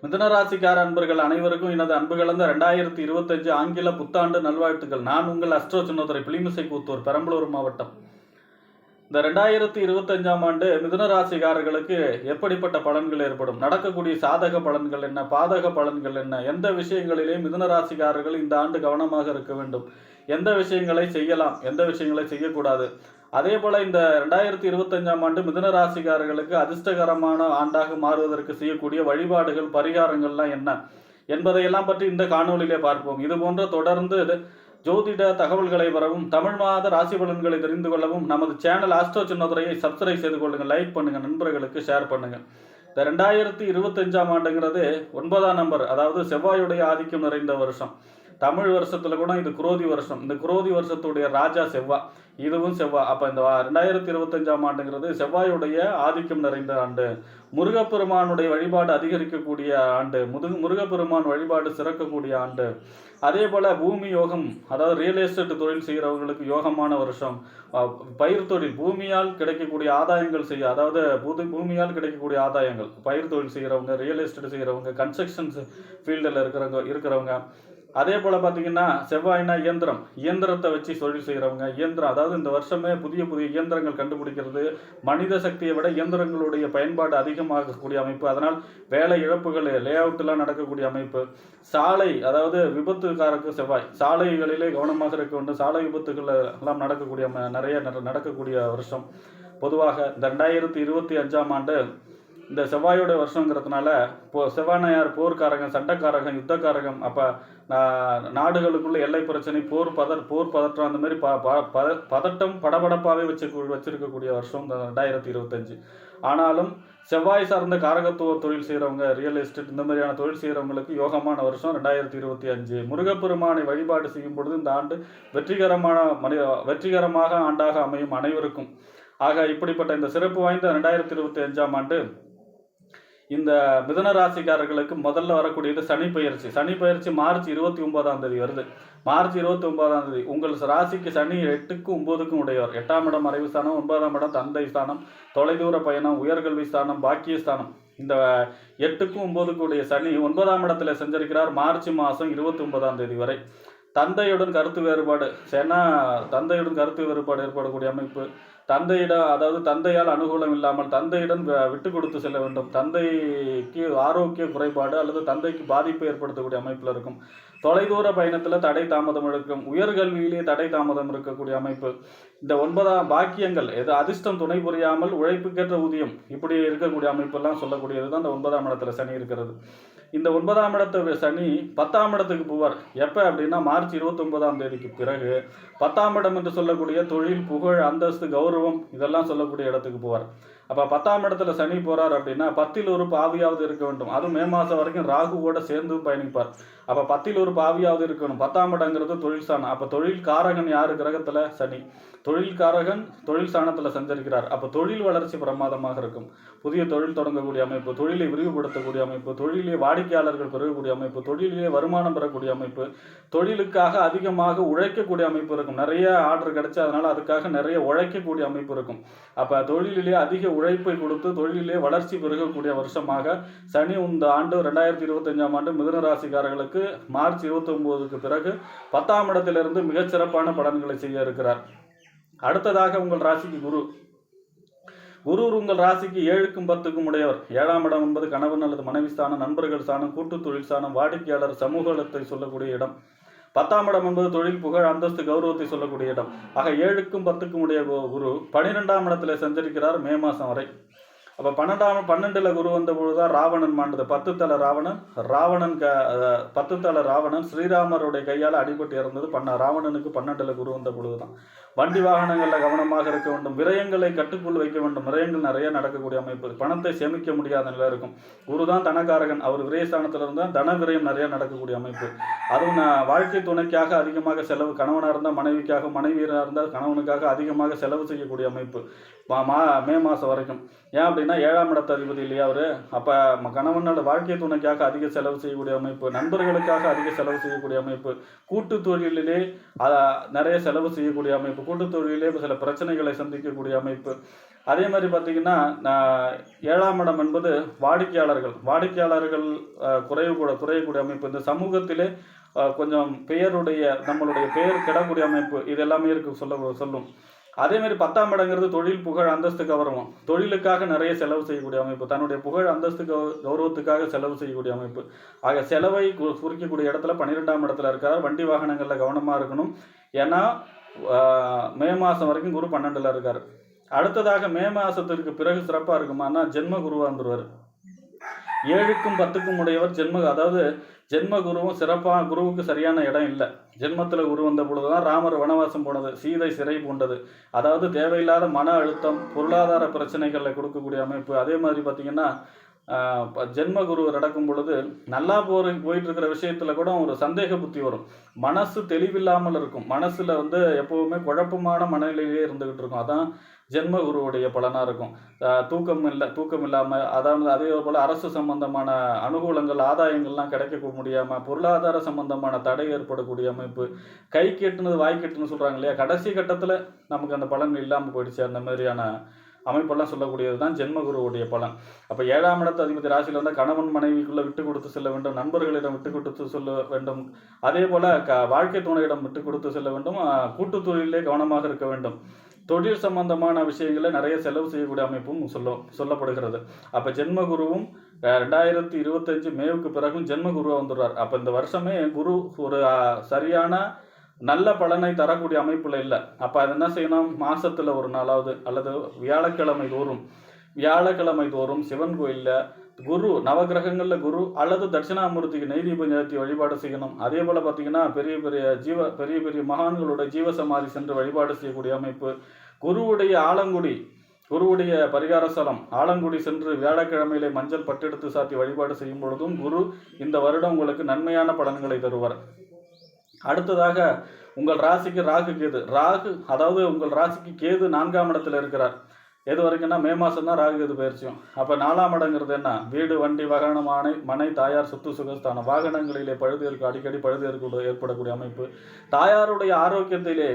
மிதுனராசிக்கார அன்பர்கள் அனைவருக்கும் எனது அன்பு கலந்த 2025 ஆங்கில புத்தாண்டு நல்வாழ்த்துக்கள். நான் உங்கள் அஸ்ட்ரோ சின்னதுரை, பிளிமிசை கூத்தூர், பெரம்பலூர் மாவட்டம். இந்த 2025ஆம் ஆண்டு மிதுனராசிக்காரர்களுக்கு எப்படிப்பட்ட பலன்கள் ஏற்படும், நடக்கக்கூடிய சாதக பலன்கள் என்ன, பாதக பலன்கள் என்ன, எந்த விஷயங்களிலே மிதுனராசிக்காரர்கள் இந்த ஆண்டு கவனமாக இருக்க வேண்டும், எந்த விஷயங்களை செய்யலாம், எந்த விஷயங்களை செய்யக்கூடாது, அதே போல இந்த 2025ஆம் ஆண்டு மிதுன ராசிக்காரர்களுக்கு அதிர்ஷ்டகரமான ஆண்டாக மாறுவதற்கு செய்யக்கூடிய வழிபாடுகள், பரிகாரங்கள்லாம் என்ன என்பதையெல்லாம் பற்றி இந்த காணொலியிலே பார்ப்போம். இது போன்ற தொடர்ந்து ஜோதிட தகவல்களை பெறவும், தமிழ் மாத ராசி பலன்களை தெரிந்து கொள்ளவும் நமது சேனல் ஆஸ்ட்ரோ சின்னதுரையை சப்ஸ்கிரைப் செய்து கொள்ளுங்கள், லைக் பண்ணுங்க, நண்பர்களுக்கு ஷேர் பண்ணுங்க. இந்த 2025ஆம் ஆண்டுங்கிறது 9ஆம் நம்பர், அதாவது செவ்வாயுடைய ஆதிக்கம் நிறைந்த வருஷம். தமிழ் வருஷத்துல கூட இது குரோதி வருஷம். இந்த குரோதி வருஷத்துடைய ராஜா செவ்வா, இதுவும் செவ்வா. அப்ப இந்த 2025ஆம் ஆண்டுங்கிறது செவ்வாயுடைய ஆதிக்கம் நிறைந்த ஆண்டு. முருகப்பெருமானுடைய வழிபாடு அதிகரிக்கக்கூடிய ஆண்டு. முருகப்பெருமான் வழிபாடு சிறக்கக்கூடிய ஆண்டு. அதே போல பூமி யோகம், அதாவது ரியல் எஸ்டேட் தொழில் செய்கிறவங்களுக்கு யோகமான வருஷம். பயிர் தொழில், பூமியால் கிடைக்கக்கூடிய ஆதாயங்கள் செய்ய, அதாவது பூமியால் கிடைக்கக்கூடிய ஆதாயங்கள், பயிர் தொழில் செய்கிறவங்க, ரியல் எஸ்டேட் செய்கிறவங்க, கன்ஸ்ட்ரக்ஷன்ஸ் ஃபீல்டில் இருக்கிறவங்க. அதே போல் பார்த்தீங்கன்னா செவ்வாய்னா இயந்திரத்தை வச்சு தொழில் செய்கிறவங்க, இயந்திரம், அதாவது இந்த வருஷமே புதிய இயந்திரங்கள் கண்டுபிடிக்கிறது, மனித சக்தியை விட இயந்திரங்களுடைய பயன்பாடு அதிகமாகக்கூடிய அமைப்பு. அதனால் வேலை இழப்புகள், லே அவுட்லாம் நடக்கக்கூடிய அமைப்பு. சாலை, அதாவது விபத்துக்காரருக்கு செவ்வாய், சாலைகளிலே கவனமாக இருக்க வேண்டும். சாலை விபத்துகள் எல்லாம் நிறைய நடக்கக்கூடிய வருஷம். பொதுவாக இந்த 2025ஆம் ஆண்டு இந்த செவ்வாயோட வருஷங்கிறதுனால செவ்வாய்னார் போர்க்காரகம், சண்டைக்காரகம், யுத்தக்காரகம். அப்போ நாடுகளுக்குள்ள எல்லை பிரச்சனை, போர் பதற்றம், அந்த மாதிரி பதட்டம் படபடப்பாகவே வச்சிருக்கக்கூடிய வருஷம் இந்த 2025. ஆனாலும் செவ்வாய் சார்ந்த காரகத்துவ தொழில் செய்கிறவங்க, ரியல் எஸ்டேட் இந்த மாதிரியான தொழில் செய்கிறவங்களுக்கு யோகமான வருஷம் 2025. முருகப்பெருமானை வழிபாடு செய்யும் பொழுது இந்த ஆண்டு வெற்றிகரமாக ஆண்டாக அமையும் அனைவருக்கும். ஆக இப்படிப்பட்ட இந்த சிறப்பு வாய்ந்த 2025ஆம் ஆண்டு இந்த மிதுன ராசிக்காரர்களுக்கு முதல்ல வரக்கூடியது சனி பயிற்சி மார்ச் 29ஆம் தேதி வருது. மார்ச் 29ஆம் தேதி உங்கள் ராசிக்கு சனி 8க்கும் 9க்கும் உடையவர். 8ஆம் இடம் மறைவு ஸ்தானம், 9ஆம் இடம் தந்தை ஸ்தானம், தொலைதூர பயணம், உயர்கல்வி ஸ்தானம், பாக்கிய ஸ்தானம். இந்த 8க்கும் 9க்கும் உடைய சனி 9ஆம் இடத்துல செஞ்சிருக்கிறார் மார்ச் மாதம் 29ஆம் தேதி வரை. தந்தையுடன் கருத்து வேறுபாடு ஏற்படக்கூடிய அமைப்பு. தந்தையிடம், அதாவது தந்தையால் அனுகூலம் இல்லாமல் தந்தையிடம் விட்டு கொடுத்து செல்ல வேண்டும். தந்தைக்கு ஆரோக்கிய குறைபாடு அல்லது தந்தைக்கு பாதிப்பு ஏற்படுத்தக்கூடிய அமைப்பில் இருக்கும். தொலைதூர பயணத்தில் தடை தாமதம் இருக்கும். உயர்கல்வியிலே தடை தாமதம் இருக்கக்கூடிய அமைப்பு. இந்த 9ஆம் பாக்கியங்கள், எது அதிர்ஷ்டம் துணை புரியாமல் உழைப்புக்கேற்ற ஊதியம், இப்படி இருக்கக்கூடிய அமைப்பெல்லாம் சொல்லக்கூடியது தான் இந்த 9ஆம் இடத்துல சனி இருக்கிறது. இந்த 9ஆம் இடத்து சனி 10ஆம் இடத்துக்கு போவார். எப்போ அப்படின்னா மார்ச் 29ஆம் தேதிக்கு பிறகு 10ஆம் இடம் என்று சொல்லக்கூடிய தொழில், புகழ், அந்தஸ்து, கௌரவம் இதெல்லாம் சொல்லக்கூடிய இடத்துக்கு போவார். அப்போ 10ஆம் இடத்துல சனி போறார் அப்படின்னா 10ல் ஒரு பாவியாவது இருக்க வேண்டும். அதுவும் மே மாதம் வரைக்கும் ராகுவோட சேர்ந்து பயணிப்பார். அப்போ 10ல் ஒரு பாவியாவது இருக்கணும். 10ஆம் இடங்கிறது தொழில் ஸ்தானம். அப்போ தொழில் காரகன் யாரு கிரகத்தில்? சனி. தொழில் காரகன் தொழில் ஸ்தானத்தில் சஞ்சரிக்கிறார். அப்போ தொழில் வளர்ச்சி பிரமாதமாக இருக்கும். புதிய தொழில் தொடங்கக்கூடிய அமைப்பு, தொழிலை விரிவுபடுத்தக்கூடிய அமைப்பு, தொழிலே வாடிக்கையாளர்கள் பெறக்கூடிய அமைப்பு, தொழிலே வருமானம் பெறக்கூடிய அமைப்பு, தொழிலுக்காக அதிகமாக உழைக்கக்கூடிய அமைப்பு இருக்கும். நிறைய ஆர்டர் கிடைச்சி அதனால அதுக்காக நிறைய உழைக்கக்கூடிய அமைப்பு இருக்கும். அப்போ தொழிலிலே அதிக உழைப்பை கொடுத்து தொழிலிலே வளர்ச்சி பெருகக்கூடிய வருஷமாக சனி இந்த ஆண்டு 2025ஆம் ஆண்டு மிதுன ராசிக்காரர்களுக்கு மார்ச் 29க்கு பிறகு 10ஆம் இடத்திலிருந்து மிகச்சிறப்பான பலன்களை செய்ய இருக்கிறார். அடுத்ததாக உங்கள் ராசிக்கு குரு உங்கள் ராசிக்கு 7க்கும் 10க்கும் உடையவர். 7ஆம் இடம் என்பது கணவன் அல்லது மனைவி ஸ்தானம், நண்பர்கள் ஸ்தானம், கூட்டு தொழில் ஸ்தானம், வாடிக்கையாளர், சமூகத்தை சொல்லக்கூடிய இடம். 10ஆம் இடம் என்பது தொழில், புகழ், அந்தஸ்து, கௌரவத்தை சொல்லக்கூடிய இடம். ஆக 7க்கும் 10க்கும் உடைய குரு 12ஆம் இடத்துல சஞ்சரிக்கிறார் மே மாதம் வரை. அப்போ 12ல் குரு வந்த பொழுதுதான் ராவணன் மாண்டது. 10 தலை ராவணன் ஸ்ரீராமருடைய கையால் அடிபட்டு இறந்தது. ராவணனுக்கு 12ல் குரு வந்த பொழுதுதான். வண்டி வாகனங்களில் கவனமாக இருக்க வேண்டும். விரயங்களை கட்டுக்குள் வைக்க வேண்டும். விரயங்கள் நிறைய நடக்கக்கூடிய அமைப்பு. பணத்தை சேமிக்க முடியாத நிலை இருக்கும். குரு தான் தனக்காரகன். அவர் விரயஸ்தானத்தில் இருந்தால் தன விரயம் நிறைய நடக்கக்கூடிய அமைப்பு. அதுவும் வாழ்க்கை துணைக்காக அதிகமாக செலவு, கணவனாக இருந்தால் மனைவிக்காக, மனைவியராக இருந்தால் கணவனுக்காக அதிகமாக செலவு செய்யக்கூடிய அமைப்பு மே மாதம் வரைக்கும். ஏன் அப்படின்னா 7ஆம் இடத்து அதிபதி இல்லையா அவர். அப்போ கணவனோட வாழ்க்கை துணைக்காக அதிக செலவு செய்யக்கூடிய அமைப்பு, நண்பர்களுக்காக அதிக செலவு செய்யக்கூடிய அமைப்பு, கூட்டு தொழிலிலே நிறைய செலவு செய்யக்கூடிய அமைப்பு, கூட்டு தொழிலே சில பிரச்சனைகளை சந்திக்கக்கூடிய அமைப்பு. அதே மாதிரி பார்த்தீங்கன்னா 7ஆம் இடம் என்பது வாடிக்கையாளர்கள் குறையக்கூடிய அமைப்பு. இந்த சமூகத்திலே கொஞ்சம் நம்மளுடைய பெயர் கெடக்கூடிய அமைப்பு, இது எல்லாமே சொல்லும். அதே மாதிரி 10ஆம் இடங்கிறது தொழில், புகழ், அந்தஸ்து, கௌரவம். தொழிலுக்காக நிறைய செலவு செய்யக்கூடிய அமைப்பு, தன்னுடைய புகழ், அந்தஸ்து, கௌரவத்துக்காக செலவு செய்யக்கூடிய அமைப்பு. ஆக செலவை குறிக்கக்கூடிய இடத்துல 12ஆம் இடத்துல இருக்கார். வண்டி வாகனங்களில் கவனமாக இருக்கணும். ஏன்னா மே மாதம் வரைக்கும் குரு 12ல் இருக்கார். அடுத்ததாக மே மாதத்திற்கு பிறகு சிறப்பாக இருக்குமானா ஜென்ம குருவாக வந்துடுவார். 7க்கும் 10க்கும் உடையவர் அதாவது ஜென்ம குருவும் சிறப்பாக, குருவுக்கு சரியான இடம் இல்லை. ஜென்மத்தில் குரு வந்த பொழுது தான் ராமர் வனவாசம் போனது, சீதை சிறை பூண்டது. அதாவது தேவையில்லாத மன அழுத்தம், பொருளாதார பிரச்சனைகளை கொடுக்கக்கூடிய அமைப்பு. அதே மாதிரி பார்த்திங்கன்னா ஜென்ம குரு நடக்கும் பொழுது நல்லா போயிட்டு இருக்கிற விஷயத்தில் கூட ஒரு சந்தேக புத்தி வரும். மனசு தெளிவில்லாமல் இருக்கும். மனசில் எப்போவுமே குழப்பமான மனநிலையிலே இருந்துக்கிட்டு இருக்கும். அதான் ஜென்ம குருவுடைய பலனாக இருக்கும். தூக்கம் இல்லாமல், அதாவது அதே போல் அரசு சம்பந்தமான அனுகூலங்கள், ஆதாயங்கள்லாம் கிடைக்க முடியாமல், பொருளாதார சம்பந்தமான தடை ஏற்படக்கூடிய அமைப்பு. கை கெட்டுனது வாய் கெட்டுன்னு சொல்கிறாங்க இல்லையா, கடைசி கட்டத்தில் நமக்கு அந்த பலன் இல்லாமல் போயிடுச்சு. அந்த மாதிரியான அமைப்பெல்லாம் சொல்லக்கூடியது தான் ஜென்ம குருவுடைய பலன். அப்போ 7ஆம் இடத்து அதிபதி ராசியில் வந்தால் கணவன் மனைவிக்குள்ளே விட்டு கொடுத்து செல்ல வேண்டும், நண்பர்களிடம் விட்டு கொடுத்து செல்ல வேண்டும். அதே போல் வாழ்க்கை துணையிடம் விட்டு கொடுத்து செல்ல வேண்டும். கூட்டு தொழிலே கவனமாக இருக்க வேண்டும். தொழில் சம்பந்தமான விஷயங்களை நிறைய செலவு செய்யக்கூடிய அமைப்பும் சொல்லப்படுகிறது. அப்போ ஜென்ம குருவும் 2025 மேவுக்கு பிறகும் ஜென்ம குருவாக வந்துடுறார். அப்போ இந்த வருஷமே குரு ஒரு சரியான நல்ல பலனை தரக்கூடிய அமைப்புல இல்லை. அப்போ அது என்ன செய்யணும், மாசத்துல ஒரு நாளாவது அல்லது வியாழக்கிழமை தோறும் சிவன் கோயிலில் குரு, நவகிரகங்களில் குரு அல்லது தட்சிணாமூர்த்திக்கு நெய் தீபம் ஏற்றி வழிபாடு செய்யணும். அதே போல் பார்த்தீங்கன்னா பெரிய பெரிய மகான்களோட ஜீவசமாதி சென்று வழிபாடு செய்யக்கூடிய அமைப்பு. குருவுடைய பரிகார ஸ்தலம் ஆலங்குடி சென்று வியாழக்கிழமையிலே மஞ்சள் பட்டெடுத்து சாத்தி வழிபாடு செய்யும் பொழுதும் குரு இந்த வருடம் உங்களுக்கு நன்மையான பலன்களை தருவார். அடுத்ததாக உங்கள் ராசிக்கு அதாவது உங்கள் ராசிக்கு கேது 4ஆம் இடத்துல இருக்கிறார். எது வரைக்கும்னா மே மாதம் தான் ராகு கேது பயிற்சியும். அப்போ 4ஆம் இடங்கிறது என்ன, வீடு, வண்டி, வாகனம், மனை, தாயார், சொத்து, சுகஸ்தானம். வாகனங்களிலே அடிக்கடி பழுது ஏற்படக்கூடிய அமைப்பு. தாயாருடைய ஆரோக்கியத்திலே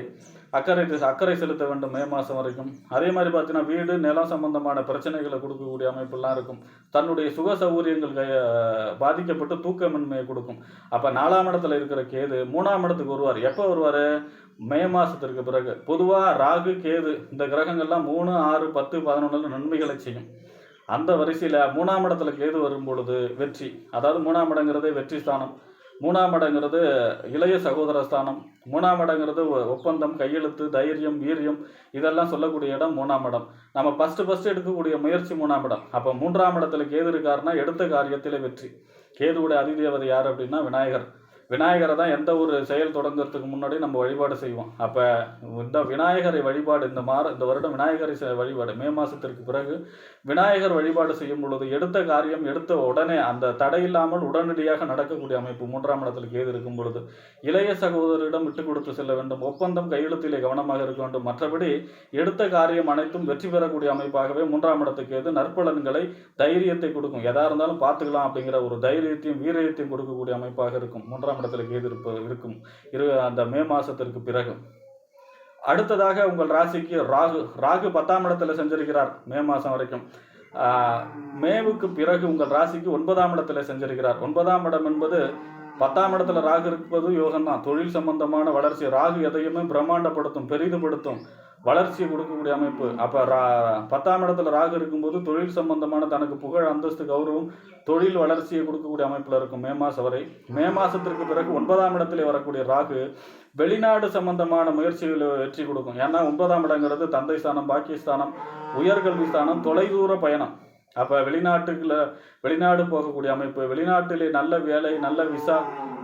அக்கறை செலுத்த வேண்டும் மே மாதம் வரைக்கும். அதே மாதிரி பார்த்தீங்கன்னா வீடு, நிலம் சம்பந்தமான பிரச்சனைகளை கொடுக்கக்கூடிய அமைப்பெல்லாம் இருக்கும். தன்னுடைய சுக சௌகரியங்கள் பாதிக்கப்பட்டு தூக்கமின்மையை கொடுக்கும். அப்போ 4ஆம் இடத்துல இருக்கிற கேது 3ஆம் இடத்துக்கு வருவார். எப்போ வருவார், மே மாதத்திற்கு பிறகு. பொதுவாக ராகு, கேது இந்த கிரகங்கள்லாம் 3, 6, 10, 11 நன்மைகளை செய்யும். அந்த வரிசையில் 3ஆம் இடத்துல கேது வரும் பொழுது வெற்றி. அதாவது 3ஆம் இடங்கிறதே வெற்றி ஸ்தானம். 3ஆம் இடங்கிறது இளைய சகோதர ஸ்தானம். 3ஆம் இடங்கிறது ஒப்பந்தம், கையெழுத்து, தைரியம், வீரியம் இதெல்லாம் சொல்லக்கூடிய இடம் 3ஆம் இடம். நம்ம ஃபஸ்ட்டு எடுக்கக்கூடிய முயற்சி 3ஆம் இடம். அப்போ 3ஆம் இடத்துல கேது இருக்காருன்னா எடுத்த காரியத்திலே வெற்றி. கேதுவுடைய அதிதேவதை யார் அப்படின்னா விநாயகரை தான் எந்த ஒரு செயல் தொடங்குறதுக்கு முன்னாடி நம்ம வழிபாடு செய்வோம். அப்போ இந்த விநாயகரை வழிபாடு இந்த வருடம் விநாயகரை வழிபாடு மே மாதத்திற்கு பிறகு விநாயகர் வழிபாடு செய்யும் பொழுது எடுத்த காரியம் எடுத்த உடனே அந்த தடை இல்லாமல் உடனடியாக நடக்கக்கூடிய அமைப்பு 3ஆம் இடத்துல கேது இருக்கும் பொழுது. இளைய சகோதரிடம் விட்டு கொடுத்து செல்ல வேண்டும். ஒப்பந்தம், கையெழுத்திலே கவனமாக இருக்க வேண்டும். மற்றபடி எடுத்த காரியம் அனைத்தும் வெற்றி பெறக்கூடிய அமைப்பாகவே 3ஆம் இடத்துக்கு கேது நற்பலன்களை, தைரியத்தை கொடுக்கும். எதா இருந்தாலும் பார்த்துக்கலாம் அப்படிங்கிற ஒரு தைரியத்தையும் வீரியத்தையும் கொடுக்கக்கூடிய அமைப்பாக இருக்கும் 3ஆம் இடத்துல கேது இருக்கும் அந்த மே மாசத்திற்கு பிறகு. அடுத்ததாக உங்கள் ராசிக்கு ராகு 10ஆம் இடத்துல செஞ்சிருக்கிறார் மே மாதம் வரைக்கும். மேவுக்கு பிறகு உங்கள் ராசிக்கு 9ஆம் இடத்துல செஞ்சிருக்கிறார். 9ஆம் இடம் என்பது 10ஆம் இடத்துல ராகு இருப்பது யோகம்தான். தொழில் சம்பந்தமான வளர்ச்சி. ராகு எதையுமே பிரம்மாண்டப்படுத்தும், பெரிதுபடுத்தும், வளர்ச்சியை கொடுக்கக்கூடிய அமைப்பு. அப்போ 10ஆம் இடத்துல ராகு இருக்கும்போது தொழில் சம்பந்தமான தனக்கு புகழ், அந்தஸ்து, கௌரவம், தொழில் வளர்ச்சியை கொடுக்கக்கூடிய அமைப்பில் இருக்கும் மே மாதம் வரை. மே மாதத்திற்கு பிறகு 9ஆம் இடத்துல வரக்கூடிய ராகு வெளிநாடு சம்பந்தமான முயற்சிகளை வெற்றி கொடுக்கும். ஏன்னா 9ஆம் இடங்கிறது தந்தை ஸ்தானம், பாக்கியஸ்தானம், உயர்கல்வி ஸ்தானம், தொலைதூர பயணம். அப்போ வெளிநாடு போகக்கூடிய அமைப்பு, வெளிநாட்டிலே நல்ல வேலை, நல்ல விசா,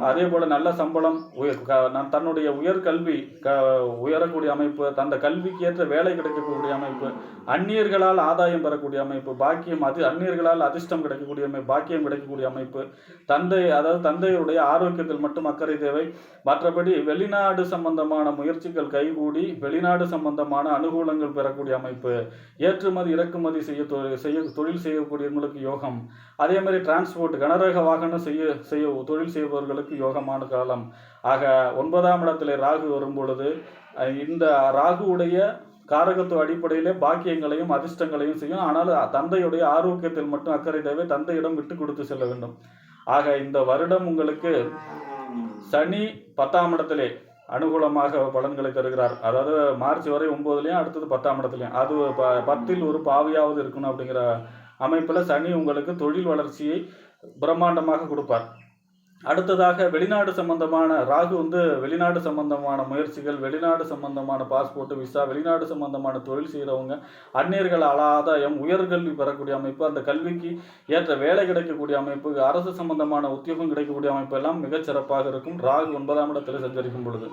அதே போல் நல்ல சம்பளம், தன்னுடைய உயர்கல்வி உயரக்கூடிய அமைப்பு, அந்த கல்விக்கு ஏற்ற வேலை கிடைக்கக்கூடிய அமைப்பு, அந்நியர்களால் ஆதாயம் பெறக்கூடிய அமைப்பு, பாக்கியம், அந்நியர்களால் அதிர்ஷ்டம் கிடைக்கக்கூடிய அமைப்பு, பாக்கியம் கிடைக்கக்கூடிய அமைப்பு. தந்தையுடைய ஆரோக்கியத்தில் மட்டும் அக்கறை தேவை. மற்றபடி வெளிநாடு சம்பந்தமான முயற்சிகள் கைகூடி வெளிநாடு சம்பந்தமான அனுகூலங்கள் பெறக்கூடிய அமைப்பு. ஏற்றுமதி இறக்குமதி தொழில் செய்யக்கூடியவங்களுக்கு யோகம். அதே மாதிரி டிரான்ஸ்போர்ட், கனரக வாகனம் செய்ய தொழில் செய்பவர்களுக்கு யோகமான காலம். ஆக 9ஆம் இடத்துல ராகு வரும் பொழுது இந்த ராகுவுடைய காரகத்துவ அடிப்படையிலே பாக்கியங்களையும் அதிர்ஷ்டங்களையும் செய்யும். ஆனால் தந்தையுடைய ஆரோக்கியத்தில் மட்டும் அக்கறை தேவை. தந்தையிடம் விட்டு கொடுத்து செல்ல வேண்டும். ஆக இந்த வருடம் உங்களுக்கு சனி 10ஆம் இடத்திலே அனுகூலமாக பலன்களை தருகிறார். அதாவது மார்ச் வரை 9லையும் அடுத்தது 10ஆம் இடத்துலையும், அது 10ல் ஒரு பாவியாவது இருக்கணும் அப்படிங்கிற அமைப்பில் சனி உங்களுக்கு தொழில் வளர்ச்சியை பிரம்மாண்டமாக கொடுப்பார். அடுத்ததாக வெளிநாடு சம்பந்தமான ராகு வெளிநாடு சம்பந்தமான முயற்சிகள், வெளிநாடு சம்பந்தமான பாஸ்போர்ட், விசா, வெளிநாடு சம்பந்தமான தொழில் செய்கிறவங்க, அந்நியர்கள் ஆதாயம், உயர்கல்வி பெறக்கூடிய அமைப்பு, அந்த கல்விக்கு ஏற்ற வேலை கிடைக்கக்கூடிய அமைப்பு, அரசு சம்பந்தமான உத்தியோகம் கிடைக்கக்கூடிய அமைப்பு எல்லாம் மிகச்சிறப்பாக இருக்கும் ராகு 9ஆம் இடத்தில் சஞ்சரிக்கும் பொழுது.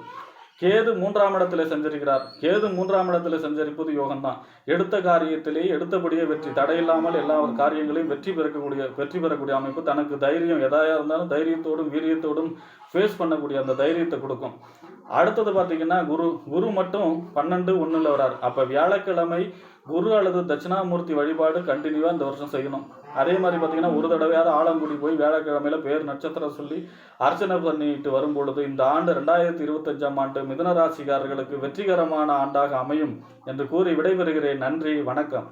கேது 3ஆம் இடத்தில் சஞ்சரிக்கிறார். கேது 3ஆம் இடத்தில் சஞ்சரிப்பது யோகம்தான். எடுத்த காரியத்திலேயே எடுத்தபடியே வெற்றி, தடையில்லாமல் எல்லா காரியங்களையும் வெற்றி பெறக்கூடிய அமைப்பு. தனக்கு தைரியம் எதாக இருந்தாலும் தைரியத்தோடும் வீரியத்தோடும் ஃபேஸ் பண்ணக்கூடிய அந்த தைரியத்தை கொடுக்கும். அடுத்தது பார்த்தீங்கன்னா குரு மட்டும் 12-1 வரார். அப்போ வியாழக்கிழமை குரு அல்லது தட்சிணாமூர்த்தி வழிபாடு கண்டினியூவாக இந்த வருஷம் செய்யணும். அதே மாதிரி பார்த்தீங்கன்னா ஒரு தடவையாவது ஆலங்குடி போய் வியாழக்கிழமையில பேர் நட்சத்திரம் சொல்லி அர்ச்சனை பண்ணிட்டு வரும் பொழுது இந்த ஆண்டு 2025ஆம் ஆண்டு மிதுன ராசிக்காரர்களுக்கு வெற்றிகரமான ஆண்டாக அமையும் என்று கூறி விடைபெறுகிறேன். நன்றி, வணக்கம்.